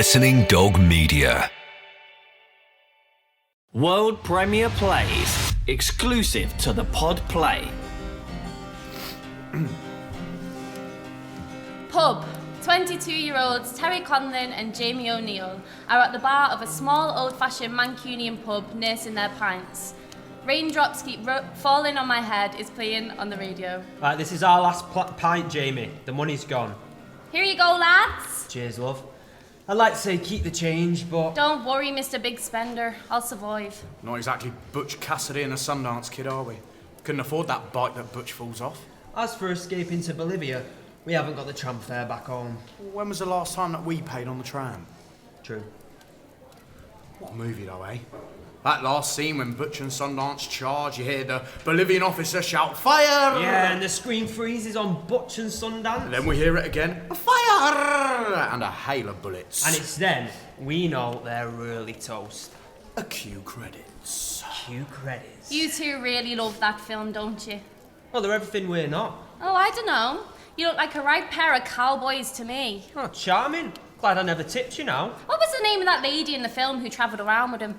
Listening Dog Media. World Premiere Plays, exclusive to the Pod Play. Pub. 22-year-olds Terry Conlan and Jamie O'Neill are at the bar of a small old-fashioned Mancunian pub nursing their pints. Raindrops keep falling on my head is playing on the radio. Right, this is our last pint, Jamie. The money's gone. Here you go, lads. Cheers, love. I'd like to say keep the change, but... Don't worry, Mr. Big Spender. I'll survive. Not exactly Butch Cassidy and a Sundance Kid, are we? Couldn't afford that bike that Butch falls off. As for escaping to Bolivia, we haven't got the tram fare back home. When was the last time that we paid on the tram? True. What a movie, though, eh? That last scene when Butch and Sundance charge, you hear the Bolivian officer shout, "Fire!" Yeah, and the screen freezes on Butch and Sundance. And then we hear it again, "Fire!" And a hail of bullets. And it's then we know they're really toast. A cue credits. Cue credits. You two really love that film, don't you? Well, they're everything we're not. Oh, I don't know. You look like a right pair of cowboys to me. Oh, charming. Glad I never tipped you now. What was the name of that lady in the film who travelled around with him?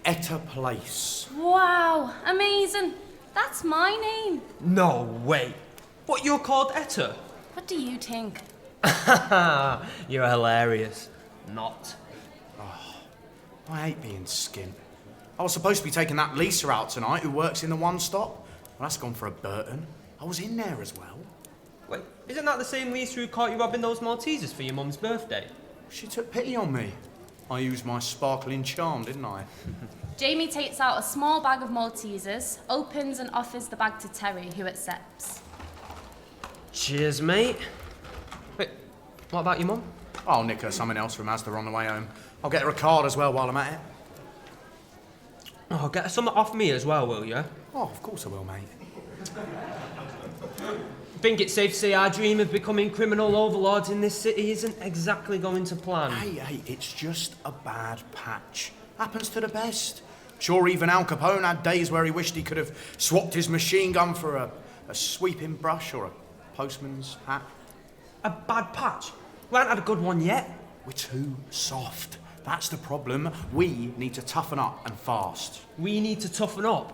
Etta Place. Wow, amazing. That's my name. No way. What, you're called Etta? What do you think? You're hilarious. Not. I hate being skint. I was supposed to be taking that Lisa out tonight who works in the One Stop. Well, that's gone for a Burton. I was in there as well. Wait, isn't that the same Lisa who caught you robbing those Maltesers for your mum's birthday? She took pity on me. I used my sparkling charm, didn't I? Jamie takes out a small bag of Maltesers, opens and offers the bag to Terry, who accepts. Cheers, mate. Wait, what about your mum? I'll nick her something else from Asda on the way home. I'll get her a card as well while I'm at it. Oh, get her something off me as well, will you? Oh, of course I will, mate. I think it's safe to say our dream of becoming criminal overlords in this city isn't exactly going to plan. Hey, it's just a bad patch. Happens to the best. Sure, even Al Capone had days where he wished he could have swapped his machine gun for a sweeping brush or a postman's hat. A bad patch? We haven't had a good one yet. We're too soft. That's the problem. We need to toughen up and fast. We need to toughen up.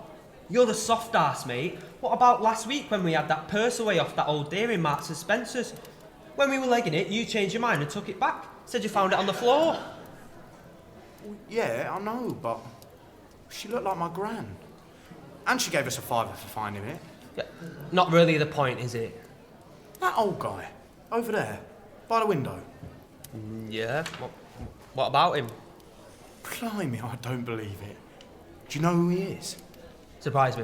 You're the soft ass, mate. What about last week when we had that purse away off that old deer in Marks and Spencer's? When we were legging it, you changed your mind and took it back. Said you found it on the floor. Well, yeah, I know, but she looked like my gran. And she gave us a fiver for finding it. Yeah, not really the point, is it? That old guy, over there, by the window. Yeah, what about him? Blimey, I don't believe it. Do you know who he is? Surprise me.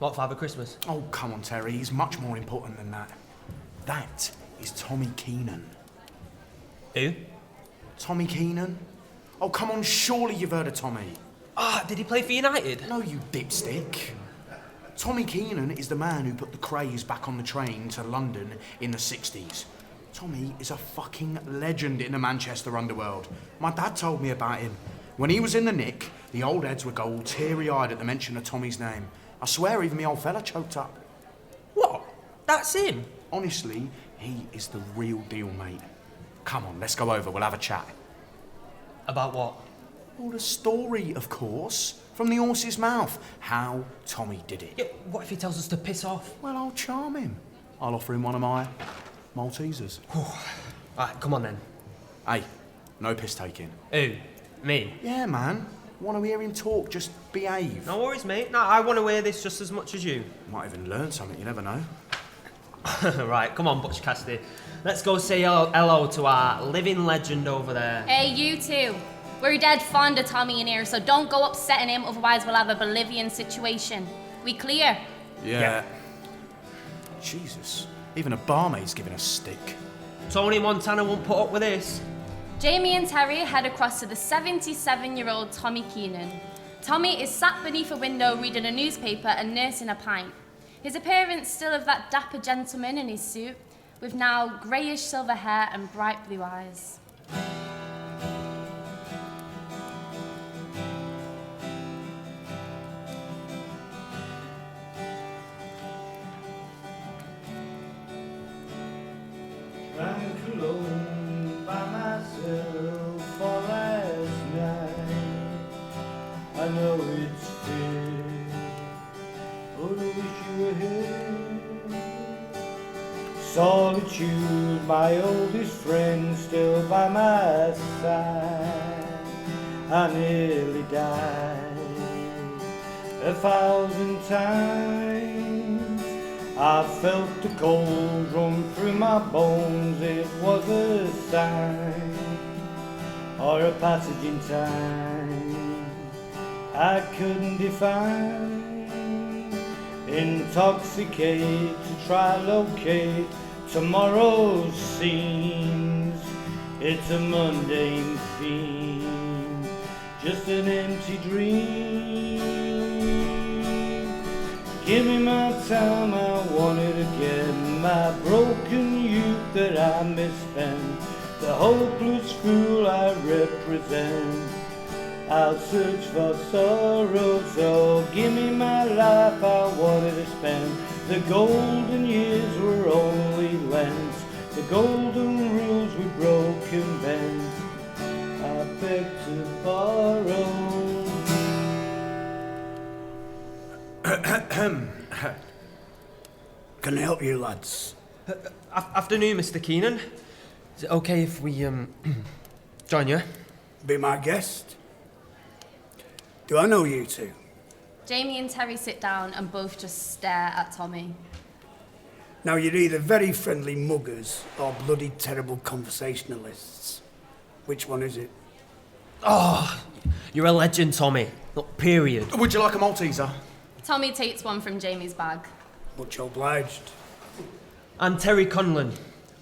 What, Father Christmas? Oh, come on, Terry. He's much more important than that. That is Tommy Keenan. Who? Tommy Keenan? Oh, come on, surely you've heard of Tommy. Ah, did he play for United? No, you dipstick. Tommy Keenan is the man who put the craze back on the train to London in the 60s. Tommy is a fucking legend in the Manchester underworld. My dad told me about him. When he was in the nick, the old heads would go all teary-eyed at the mention of Tommy's name. I swear even the old fella choked up. What? That's him? Honestly, he is the real deal, mate. Come on, let's go over, we'll have a chat. About what? Well, the story, of course, from the horse's mouth. How Tommy did it. Yeah, what if he tells us to piss off? Well, I'll charm him. I'll offer him one of my Maltesers. Alright, come on then. Hey, no piss taking. Who? Me? Yeah, man. Want to hear him talk, just behave. No worries, mate. No, I want to hear this just as much as you. Might even learn something, you never know. Right, come on, Butch Cassidy. Let's go say hello to our living legend over there. Hey, you two. We're dead fond of Tommy in here, so don't go upsetting him, otherwise we'll have a Bolivian situation. We clear? Yeah. Jesus. Even a barmaid's giving us stick. Tony Montana won't put up with this. Jamie and Terry head across to the 77-year-old Tommy Keenan. Tommy is sat beneath a window reading a newspaper and nursing a pint. His appearance still of that dapper gentleman in his suit, with now greyish silver hair and bright blue eyes. Alone by myself for last night. I know it's fair, but I wish you were here. Solitude, my oldest friend, still by my side. I nearly died 1,000 times. I felt the cold run through my bones. It was a sign or a passage in time I couldn't define. Intoxicate to try locate tomorrow's scenes. It's a mundane theme, just an empty dream. Give me my time, I want it again. My broken youth that I misspent, the hopeless fool I represent. I'll search for sorrow, so give me my life, I wanted to spend. The golden years were only lent, the golden rules we broke and bent. I beg to borrow. Can I help you, lads? Afternoon, Mr. Keenan. Is it okay if we join you? Be my guest. Do I know you two? Jamie and Terry sit down and both just stare at Tommy. Now, you're either very friendly muggers or bloody terrible conversationalists. Which one is it? Oh, you're a legend, Tommy. Look, period. Would you like a Malteser? Tommy takes one from Jamie's bag. Much obliged. And Terry Conlan.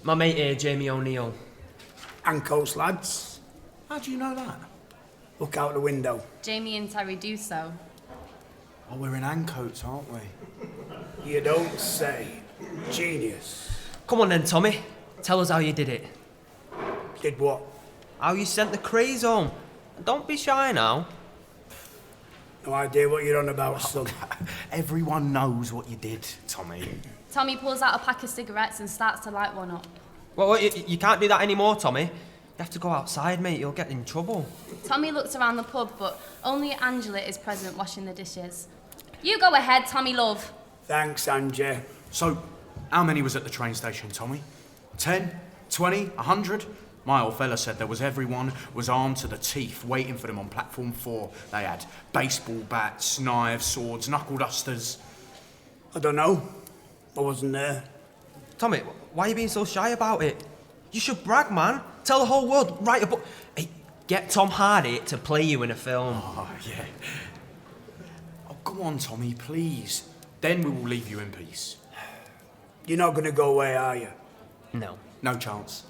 My mate here, Jamie O'Neill. Ancoats, lads. How do you know that? Look out the window. Jamie and Terry do so. Oh, we're in Ancoats, aren't we? You don't say. Genius. Come on then, Tommy. Tell us how you did it. Did what? How you sent the craze home. Don't be shy now. No idea what you're on about, son. Everyone knows what you did, Tommy. Tommy pulls out a pack of cigarettes and starts to light one up. Well, you can't do that anymore, Tommy. You have to go outside, mate. You'll get in trouble. Tommy looks around the pub, but only Angela is present washing the dishes. You go ahead, Tommy love. Thanks, Angie. So, how many was at the train station, Tommy? 10? 20? 100? My old fella said there was everyone was armed to the teeth waiting for them on platform 4. They had baseball bats, knives, swords, knuckle dusters. I don't know. I wasn't there. Tommy, why are you being so shy about it? You should brag, man. Tell the whole world. Write a book. Hey, get Tom Hardy to play you in a film. Oh, yeah. Oh, go on, Tommy, please. Then we will leave you in peace. You're not going to go away, are you? No. No chance.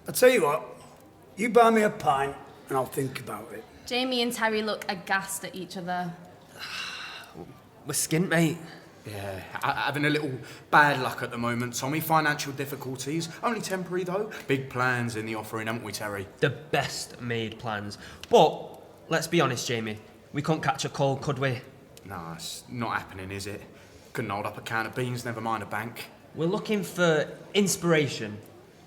I'll tell you what. You buy me a pint and I'll think about it. Jamie and Terry look aghast at each other. We're skint, mate. Yeah, having a little bad luck at the moment, Tommy. Financial difficulties. Only temporary, though. Big plans in the offering, haven't we, Terry? The best made plans. But, let's be honest, Jamie. We couldn't catch a cold, could we? Nah, it's not happening, is it? Couldn't hold up a can of beans, never mind a bank. We're looking for inspiration.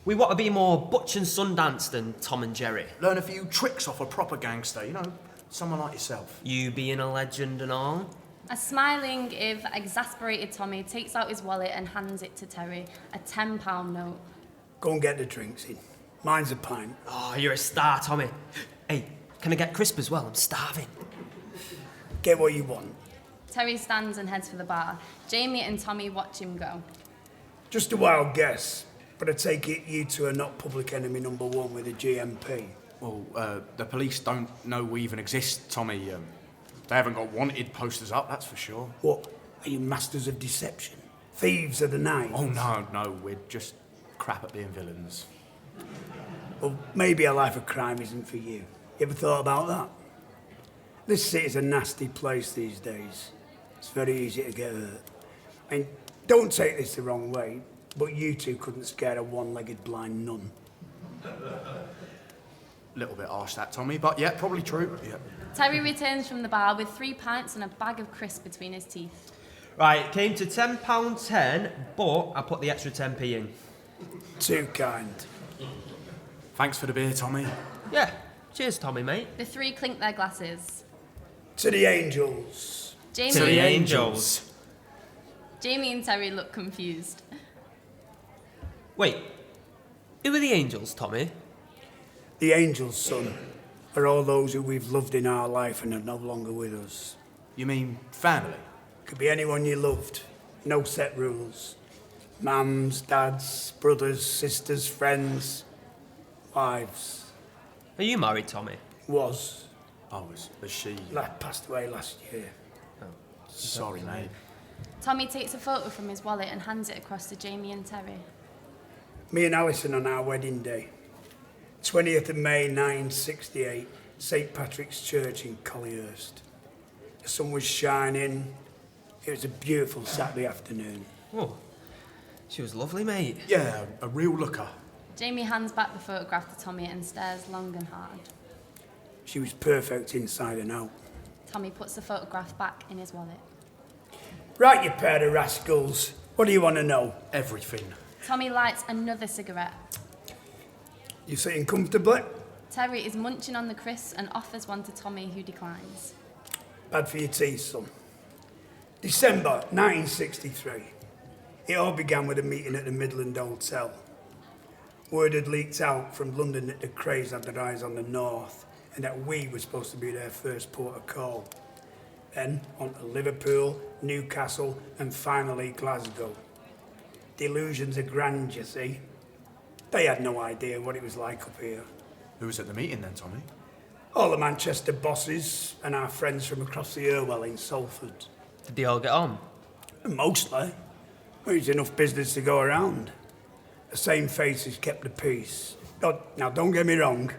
We want to be more Butch and Sundance than Tom and Jerry. Learn a few tricks off a proper gangster, you know, someone like yourself. You being a legend and all. A smiling, if exasperated Tommy takes out his wallet and hands it to Terry, a £10 note. Go and get the drinks in. Mine's a pint. Oh, you're a star, Tommy. Hey, can I get crisp as well? I'm starving. Get what you want. Terry stands and heads for the bar. Jamie and Tommy watch him go. Just a wild guess, but I take it you two are not public enemy number 1 with a GMP. Well, the police don't know we even exist, Tommy. They haven't got wanted posters up, that's for sure. What? Are you masters of deception? Thieves of the night? Oh, no, we're just crap at being villains. Well, maybe a life of crime isn't for you. You ever thought about that? This city's a nasty place these days. It's very easy to get hurt. I mean, don't take this the wrong way, but you two couldn't scare a one-legged blind nun. Little bit harsh that, Tommy, but yeah, probably true. Yeah. Terry returns from the bar with 3 pints and a bag of crisps between his teeth. Right, it came to £10.10, but I put the extra 10p in. Too kind. Thanks for the beer, Tommy. Yeah. Cheers, Tommy, mate. The three clink their glasses. To the angels. Jamie, To the angels. Jamie and Terry look confused. Wait. Who are the angels, Tommy? The angels, son, are all those who we've loved in our life and are no longer with us. You mean family? Could be anyone you loved. No set rules. Mums, dads, brothers, sisters, friends, wives. Are you married, Tommy? Was. Oh, was she? Passed away last year. Sorry, mate. Tommy takes a photo from his wallet and hands it across to Jamie and Terry. Me and Alison on our wedding day. 20th of May 1968, St Patrick's Church in Collyhurst. The sun was shining. It was a beautiful Saturday afternoon. Oh, she was lovely, mate. Yeah, a real looker. Jamie hands back the photograph to Tommy and stares long and hard. She was perfect inside and out. Tommy puts the photograph back in his wallet. Right, you pair of rascals. What do you want to know? Everything. Tommy lights another cigarette. You sitting comfortably? Terry is munching on the crisp and offers one to Tommy, who declines. Bad for your teeth, son. December 1963. It all began with a meeting at the Midland Hotel. Word had leaked out from London that the Crays had their eyes on the north and that we were supposed to be their first port of call. Then on to Liverpool, Newcastle and finally Glasgow. Delusions are grand, you see. They had no idea what it was like up here. Who was at the meeting then, Tommy? All the Manchester bosses and our friends from across the Irwell in Salford. Did they all get on? Mostly. There's enough business to go around. The same faces kept the peace. Now, don't get me wrong,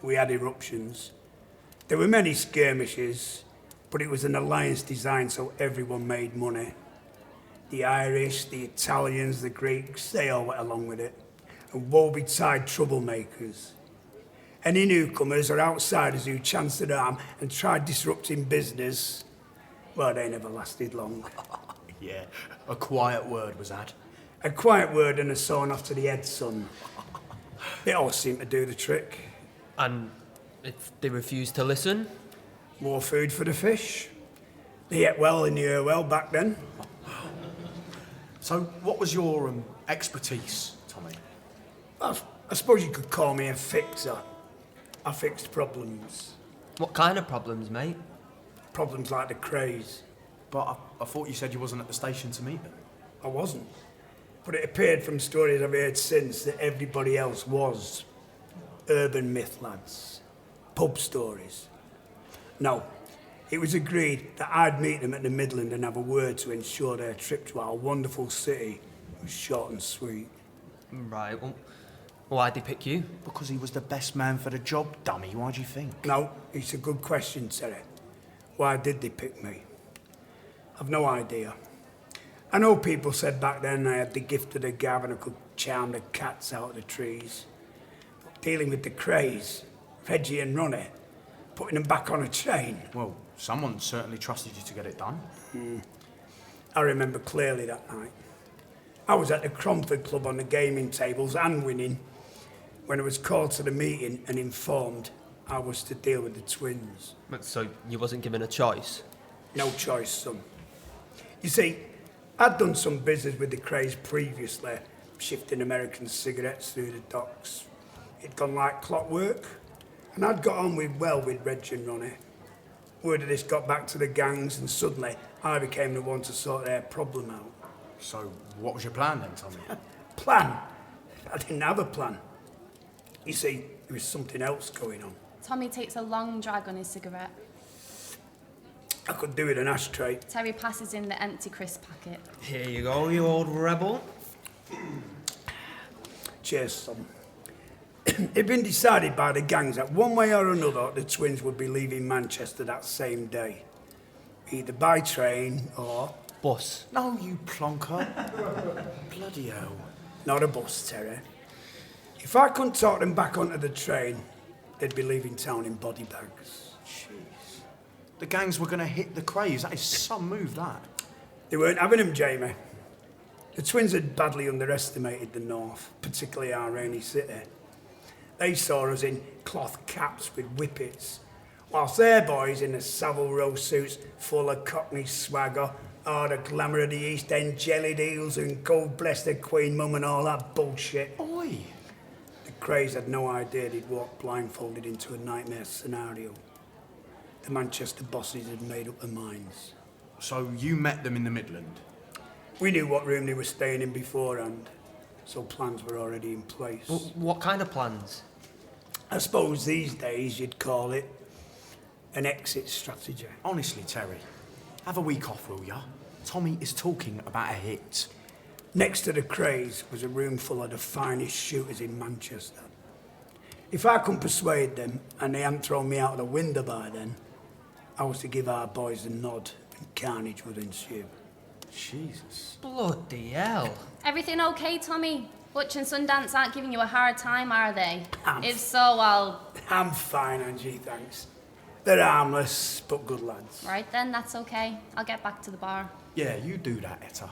we had eruptions. There were many skirmishes, but it was an alliance designed so everyone made money. The Irish, the Italians, the Greeks, they all went along with it. And woe-betide troublemakers. Any newcomers or outsiders who chanced their arm and tried disrupting business, well, they never lasted long. Yeah, a quiet word was had. A quiet word and a sawn off to the head, son. It all seemed to do the trick. And if they refused to listen? More food for the fish. They ate well in the Irwell back then. So, what was your expertise, Tommy? I suppose you could call me a fixer. I fixed problems. What kind of problems, mate? Problems like the Crays. But I thought you said you wasn't at the station to meet them. I wasn't. But it appeared from stories I've heard since that everybody else was. Urban myth, lads. Pub stories. No, it was agreed that I'd meet them at the Midland and have a word to ensure their trip to our wonderful city was short and sweet. Right, well, why'd they pick you? Because he was the best man for the job, dummy. Why do you think? No, it's a good question, Terry. Why did they pick me? I've no idea. I know people said back then I had the gift of the gab and I could charm the cats out of the trees. But dealing with the Crays, Reggie and Ronnie, putting them back on a train. Well, someone certainly trusted you to get it done. I remember clearly that night. I was at the Cromford Club on the gaming tables and winning when I was called to the meeting and informed I was to deal with the twins. So you wasn't given a choice? No choice, son. You see, I'd done some business with the Crays previously, shifting American cigarettes through the docks. It'd gone like clockwork, and I'd got on well with Reg and Ronnie. Word of this got back to the gangs, and suddenly I became the one to sort their problem out. So, what was your plan then, Tommy? Plan? I didn't have a plan. You see, there was something else going on. Tommy takes a long drag on his cigarette. I could do with an ashtray. Terry passes in the empty crisp packet. Here you go, you old rebel. Cheers, son. It'd been decided by the gangs that one way or another the twins would be leaving Manchester that same day. Either by train or... Bus. No, you plonker. Bloody hell. Not a bus, Terry. If I couldn't talk them back onto the train, they'd be leaving town in body bags. Jeez. The gangs were going to hit the Crays. That is some move, that. They weren't having him, Jamie. The twins had badly underestimated the north, particularly our rainy city. They saw us in cloth caps with whippets, whilst their boys in the Savile Row suits full of Cockney swagger, all the glamour of the East End jelly deals and God bless the Queen Mum and all that bullshit. Oi! The Crays had no idea they'd walked blindfolded into a nightmare scenario. The Manchester bosses had made up their minds. So you met them in the Midland? We knew what room they were staying in beforehand, so plans were already in place. What kind of plans? I suppose these days you'd call it an exit strategy. Honestly, Terry, have a week off, will ya? Tommy is talking about a hit. Next to the Crays was a room full of the finest shooters in Manchester. If I couldn't persuade them and they hadn't thrown me out of the window by then, I was to give our boys a nod and carnage would ensue. Jesus. Bloody hell. Everything okay, Tommy? Butch and Sundance aren't giving you a hard time, are they? I'm If so, well... I'm fine, Angie, thanks. They're harmless, but good lads. Right then, that's okay. I'll get back to the bar. Yeah, you do that, Etta.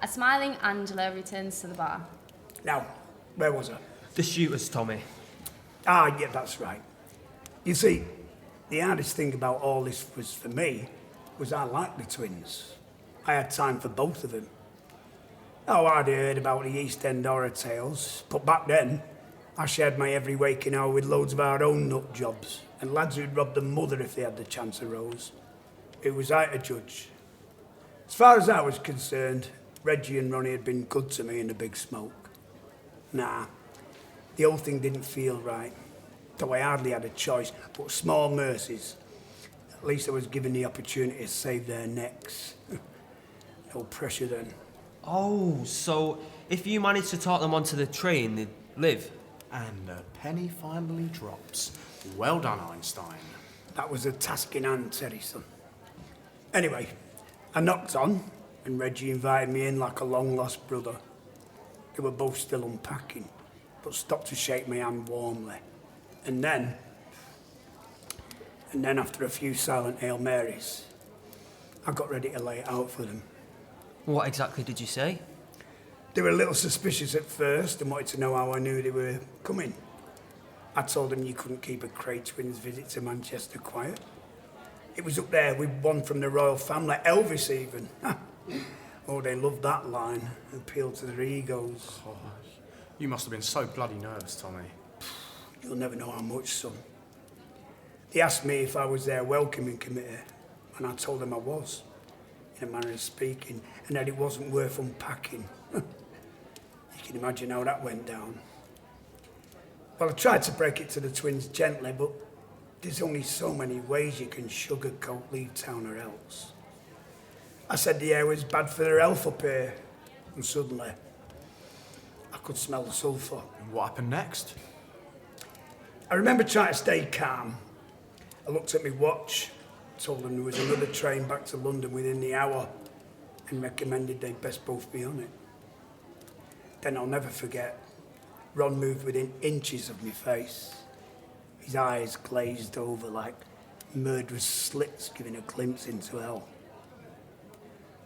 A smiling Angela returns to the bar. Now, where was I? The shooters, Tommy. Ah, yeah, that's right. You see, the hardest thing about all this was for me was I liked the twins. I had time for both of them. Oh, I'd heard about the East End horror tales, but back then, I shared my every waking hour with loads of our own nut jobs and lads who'd rob their mother if they had the chance arose. It was I to judge. As far as I was concerned, Reggie and Ronnie had been good to me in the big smoke. Nah, the whole thing didn't feel right, though I hardly had a choice, but small mercies. At least I was given the opportunity to save their necks. No pressure then. Oh, so if you managed to talk them onto the train, they'd live? And the penny finally drops. Well done, Einstein. That was a task in hand, Terry, son. Anyway, I knocked on, and Reggie invited me in like a long-lost brother. They were both still unpacking, but stopped to shake my hand warmly. And then after a few silent Hail Marys, I got ready to lay it out for them. What exactly did you say? They were a little suspicious at first and wanted to know how I knew they were coming. I told them you couldn't keep a Cray twins visit to Manchester quiet. It was up there with one from the royal family, Elvis even. Oh, they loved that line. Appealed to their egos. Oh, you must have been so bloody nervous, Tommy. You'll never know how much, son. They asked me if I was their welcoming committee, and I told them I was, in a manner of speaking, and that it wasn't worth unpacking. You can imagine how that went down. Well, I tried to break it to the twins gently, but there's only so many ways you can sugarcoat leave town or else. I said the air was bad for their health up here, and suddenly I could smell the sulphur. And what happened next? I remember trying to stay calm. I looked at my watch, told them there was another train back to London within the hour, and recommended they'd best both be on it. Then I'll never forget, Ron moved within inches of my face. His eyes glazed over like murderous slits giving a glimpse into hell.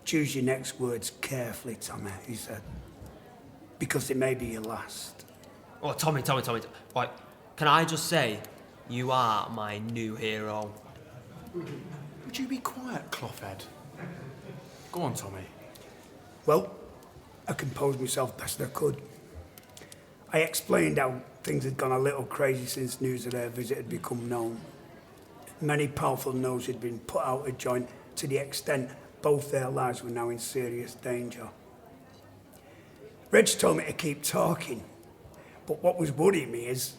Choose your next words carefully, Tommy, he said, because it may be your last. Oh, Tommy. Right, can I just say, you are my new hero. Would you be quiet, Clothhead? Go on, Tommy. Well, I composed myself best I could. I explained how things had gone a little crazy since news of their visit had become known. Many powerful no's had been put out of joint to the extent both their lives were now in serious danger. Reg told me to keep talking, but what was worrying me is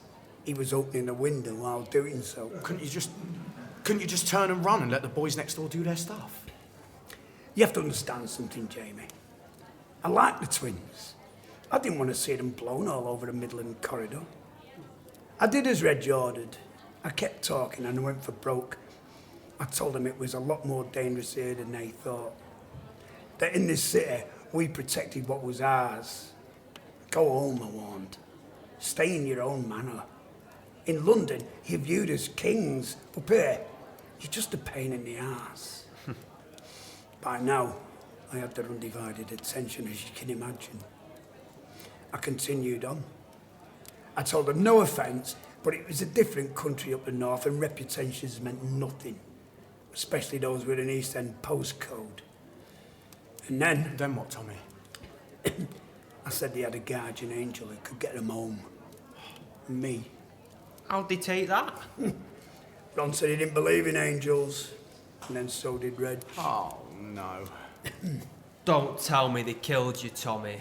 he was opening the window while doing so. Couldn't you just turn and run and let the boys next door do their stuff? You have to understand something, Jamie. I like the twins. I didn't want to see them blown all over the Midland corridor. I did as Reg ordered. I kept talking and I went for broke. I told them it was a lot more dangerous here than they thought. That in this city, we protected what was ours. Go home, I warned. Stay in your own manner. In London, you're viewed as kings. Up here, you're just a pain in the arse. By now, I had their undivided attention, as you can imagine. I continued on. I I told her no offence, but it was a different country up the north and reputations meant nothing, especially those with an East End postcode. And then... Then what, Tommy? I said they had a guardian angel who could get them home. Me. How'd they take that? Ron said he didn't believe in angels, and then so did Reg. Oh, no. Don't tell me they killed you, Tommy.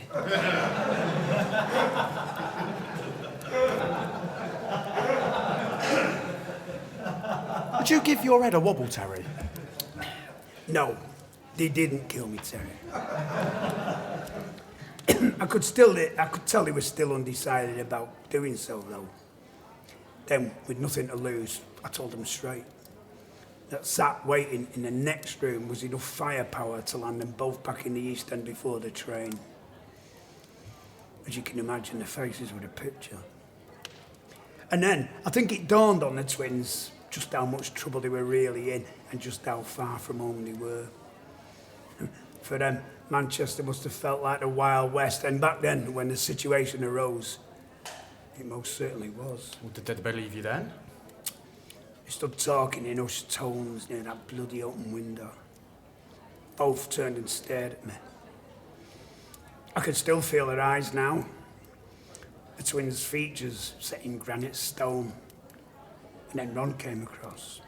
Would you give your head a wobble, Terry? No, they didn't kill me, Terry. I could tell he was still undecided about doing so, though. Then, with nothing to lose, I told him straight. That sat waiting in the next room was enough firepower to land them both back in the East End before the train. As you can imagine, the faces were the picture. And then, I think it dawned on the twins just how much trouble they were really in and just how far from home they were. For them, Manchester must have felt like the Wild West, and back then, when the situation arose, it most certainly was. Well, did they believe you then? They stood talking in hushed tones near that bloody open window. Both turned and stared at me. I could still feel their eyes now. The twins' features set in granite stone. And then Ron came across.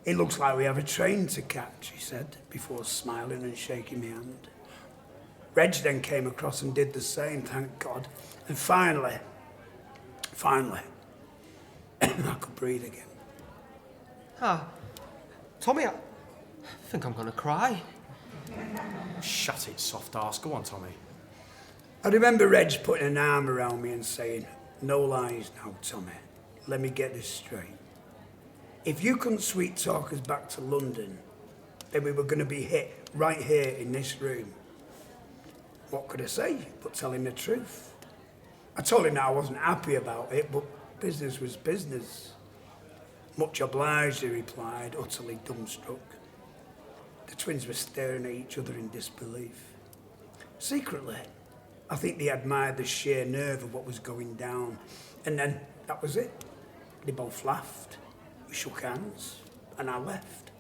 It looks like we have a train to catch, he said, before smiling and shaking my hand. Reg then came across and did the same, thank God. And finally, I could breathe again. Tommy, I think I'm gonna cry. Shut it, soft ass. Go on, Tommy. I remember Reg putting an arm around me and saying, "No lies now, Tommy. Let me get this straight. If you couldn't sweet talk us back to London, then we were going to be hit right here in this room." What could I say but tell him the truth? I told him that I wasn't happy about it, but business was business. "Much obliged," he replied, utterly dumbstruck. The twins were staring at each other in disbelief. Secretly, I think they admired the sheer nerve of what was going down. And then, that was it. They both laughed. We shook hands, and I left.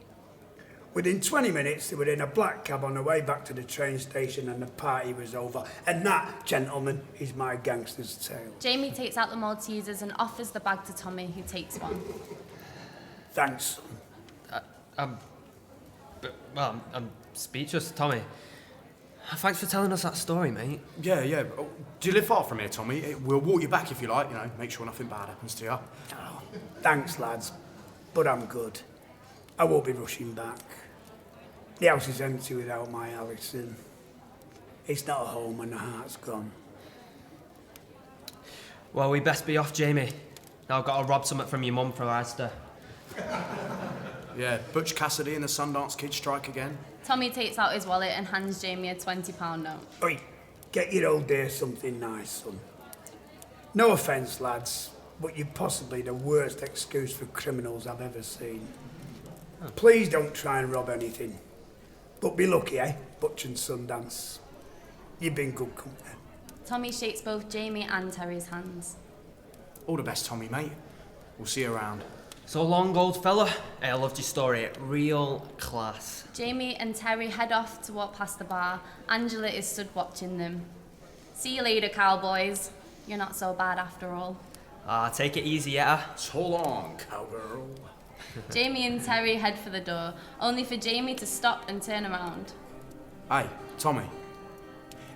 Within 20 minutes, they were in a black cab on the way back to the train station, and the party was over. And that, gentlemen, is my gangster's tale. Jamie takes out the Maltesers and offers the bag to Tommy, who takes one. Thanks. I'm speechless, Tommy. Thanks for telling us that story, mate. Yeah. Oh, do you live far from here, Tommy? We'll walk you back if you like, make sure nothing bad happens to you. Oh, thanks, lads, but I'm good. I won't be rushing back. The house is empty without my Alison. It's not a home and the heart's gone. Well, we best be off, Jamie. Now I've got to rob something from your mum for Asda. Yeah, Butch Cassidy and the Sundance Kid strike again. Tommy takes out his wallet and hands Jamie a £20 note. Oi, get your old dear something nice, son. No offence, lads, but you're possibly the worst excuse for criminals I've ever seen. Please don't try and rob anything. But be lucky, eh? Butch and Sundance. You've been good company. Tommy shakes both Jamie and Terry's hands. All the best, Tommy, mate. We'll see you around. So long, old fella. Hey, I loved your story. Real class. Jamie and Terry head off to walk past the bar. Angela is stood watching them. "See you later, cowboys. You're not so bad after all." Take it easy, yeah? So long, cowgirl. Jamie and Terry head for the door, only for Jamie to stop and turn around. Hey, Tommy.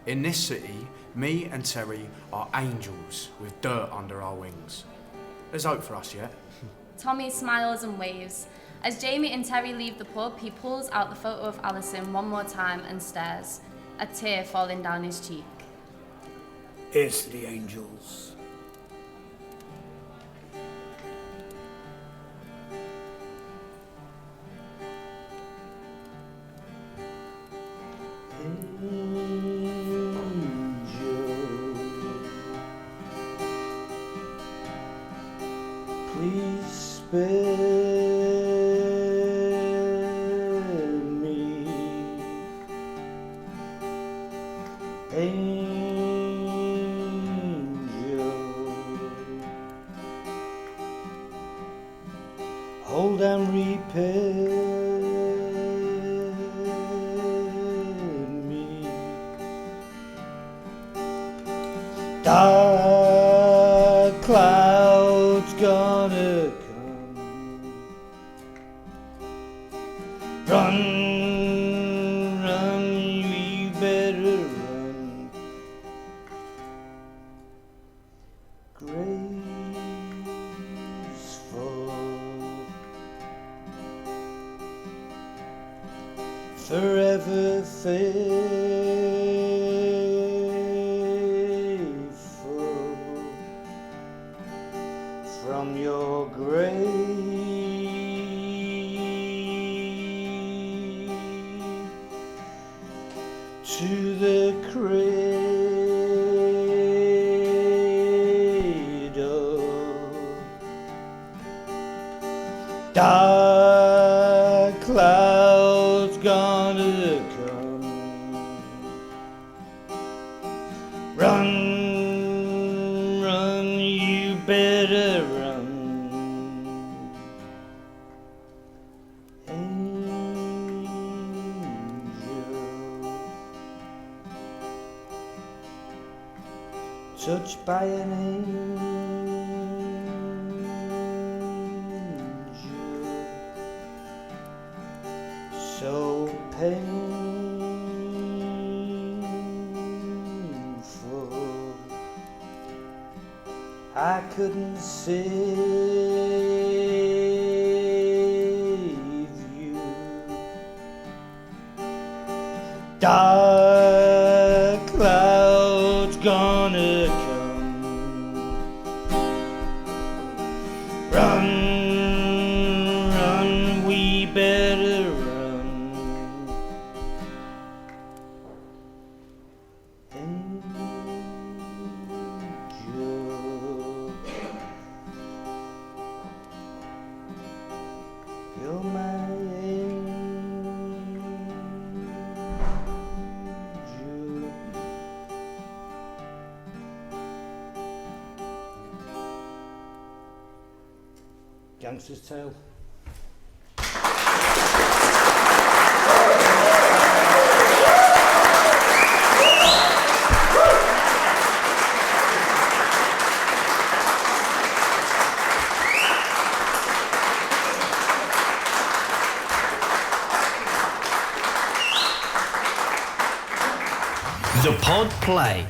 In this city, me and Terry are angels with dirt under our wings. There's hope for us yet. Tommy smiles and waves. As Jamie and Terry leave the pub, he pulls out the photo of Alison one more time and stares, a tear falling down his cheek. Here's to the angels. Please spare me, angel. mold and repair me. Dark clouds gonna come. Run, run, you better run. Graceful, forever faithful, from your grave to the cradle. Dark clouds gonna come. Run, run, you better run. Angel, touched by an angel, so painful, I couldn't save you. Dark clouds gonna come. Run, run, we better run. Angel, you're my angel. Gangster's Tale. The Pod Play.